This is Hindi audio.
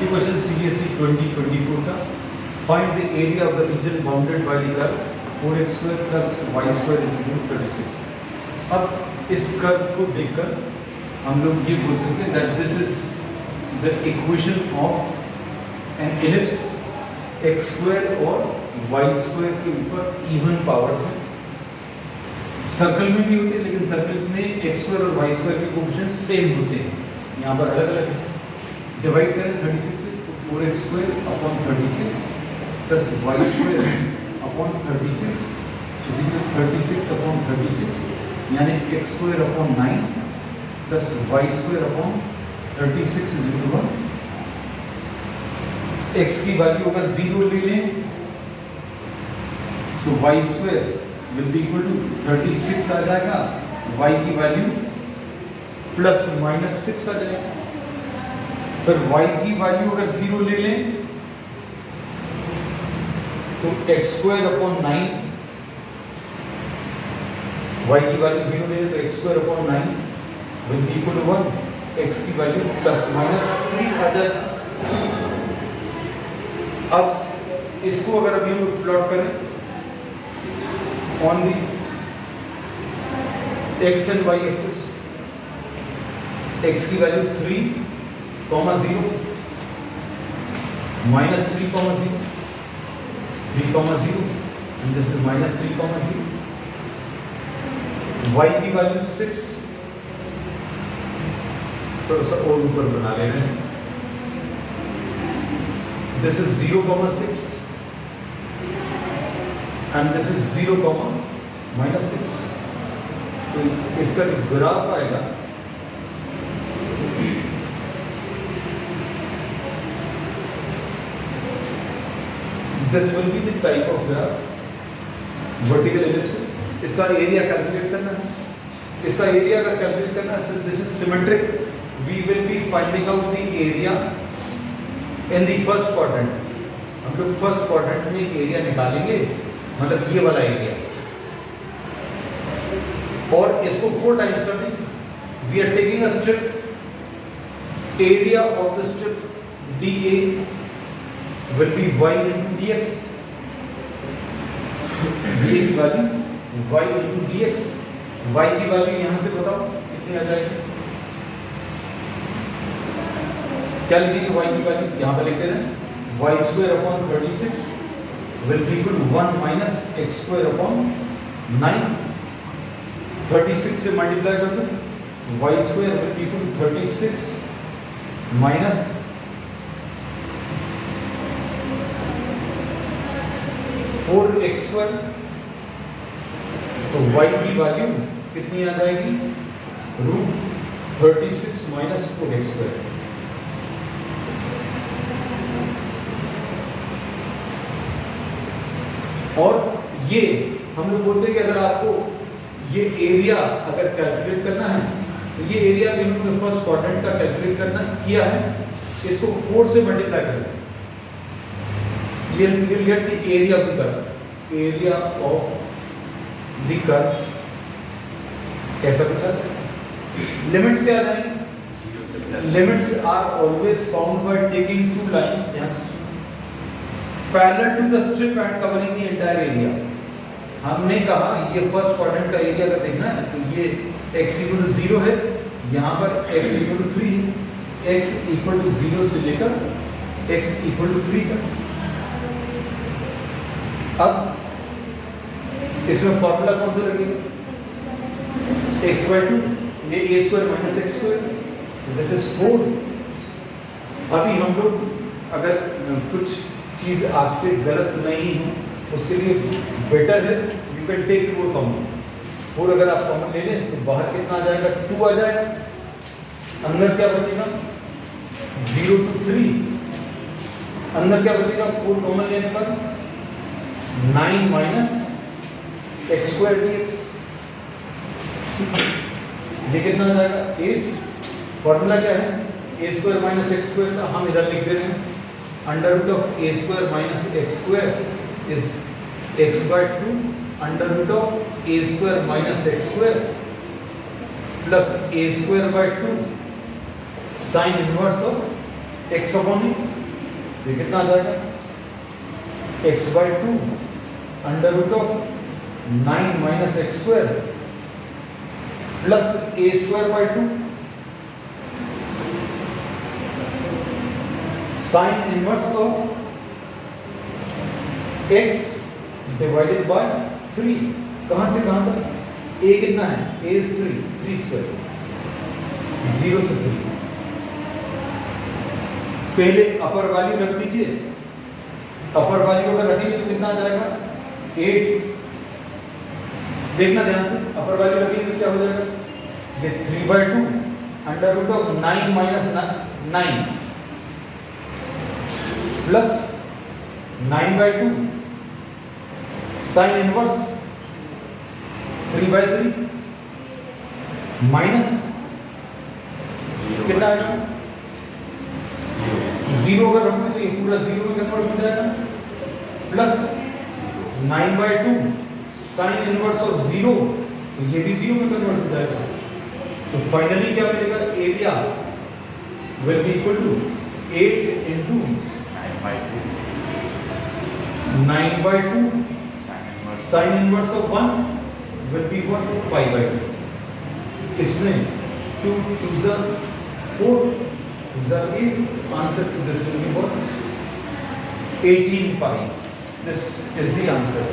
ये क्वेश्चन CBSE 2024 का find the area of the reason bounded by the curve 4x² + y² = 36। अब इस कर्व को देखकर हम लोग ये बोल सकते हैं that this is the equation of an ellipse x² और y² के ऊपर इवन पावर्स हैं। सर्कल में भी होते हैं लेकिन सर्कल में x² और y² के कोएफिशिएंट सेम होते हैं, यहाँ पर अलग अलग है। डिवाइड करें 36 से तो 4x² upon 36 plus y² upon 36 36 upon 36 यानी x² upon 9 plus y² upon 36 1। x की वैल्यू अगर 0 ले लें तो y² will be equal to 36 आ जाएगा, y की वैल्यू प्लस माइनस 6 आ जाएगा। फिर y की वैल्यू अगर 0 ले लें तो x² अपॉन 9, y की वैल्यू 0 ले लें तो x² upon 9 will be equal to 1, x की वैल्यू प्लस माइनस 3 आ जाएगा। अब इसको अगर अभी हम प्लॉट करें on the x and y axis, x की value 3, 0 minus 3, 0 3, 0 and this is minus 3, 0। y की वैल्यू 6, थोड़ा सा और ऊपर बना ले रहे हैं, this is 0, 6 and this is 0, minus 6। तो इसका जो ग्राफ आएगा this will be the type of graph vertical ellipse। इसका एरिया कैलकुलेट करना है, इसका एरिया अगर कैलकुलेट करना है, this is symmetric, we will be finding out the area in the first quadrant. हम लोग फर्स्ट क्वाड्रेंट में एरिया निकालेंगे, मतलब ये वाला एरिया, और इसको 4 टाइम्स कर देंगे। We are taking a strip, area of the strip DA will be y into dx, DA की value y into dx, y की वैल्यू यहां से बताओ कितनी आ जाएगी, क्या लिखेंगे y की वैल्यू, यहां पर लिखते हैं y² upon 36 will be equal to 1 minus x² upon 9, 36 से मल्टीप्लाई कर दो, y² will be equal to 36 minus 4x², तो y की वैल्यू कितनी आ जाएगी, √36 minus 4x²। और ये हम लोग बोलते हैं कि अगर आपको ये एरिया अगर कैलकुलेट करना है तो ये एरिया भी हमने फर्स्ट क्वाड्रेंट का कैलकुलेट करना किया है, इसको 4 से मल्टीप्लाई करना है, ये will get the area of the curve, area of the curve कैसा कुछ आता है। लिमिट्स क्या आ जाएंगी, limits are always found by taking 2 lines, ध्यान से सुनो, parallel to the strip and covering the entire area. हमने कहा ये फर्स्ट क्वाड्रेंट का एरिया अगर देखना है तो ये x = 0 है, यहाँ पर x = 3 है, x = 0 से लेकर x = 3 तक। अब इसमें फॉर्मूला कौन सा लगेगा, x/2, ये a² minus x², this is 4। अभी हम लोग अगर कुछ चीज आपसे गलत नहीं हो उसके लिए बेटर है यू कैन टेक 4 कॉमन। 4 अगर आप कॉमन ले लें तो बाहर कितना आ जाएगा, 2 आ जाएगा, अंदर क्या बचेगा 0 to 3, अंदर क्या बचेगा 4 कॉमन लेने पर 9 minus x² dx, ये कितना आ जाएगा 8। फॉर्मूला क्या है, a² minus x² का हम इधर लिख दे रहे हैं, √a² minus x² is x/2 √a² minus x² plus a² by 2 sin inverse of x upon A, ये कितना आ जाएगा x/2 under root of 9 minus X square plus a square by 2 sine inverse of x divided by 3। कहां से कहां तक? a कितना है? a इज 3 स्क्वायर, 0 से 3। पहले अपर वैल्यू रख दीजिए, अपर वैल्यू अगर रखेंगे तो कितना आ जाएगा 8। देखना ध्यान से, अपर वैल्यू रखेंगे तो क्या हो जाएगा, ये 3/2 under root of 9 minus 9 plus 9/2 sine inverse 3/3 minus कितना आएगा 0 अगर रखोगे तो ये पूरा 0 में कन्वर्ट हो जाएगा प्लस 9/2 साइन इनवर्स ऑफ 0, तो ये भी 0 में कन्वर्ट हो जाएगा। तो फाइनली क्या मिलेगा, area will be equal to 8 into 9/2 sine inverse of 1 will be 1 pi/2। इसमें 2 2s are 4 2s are 8, answer to this will be what 18 pi। This is the answer।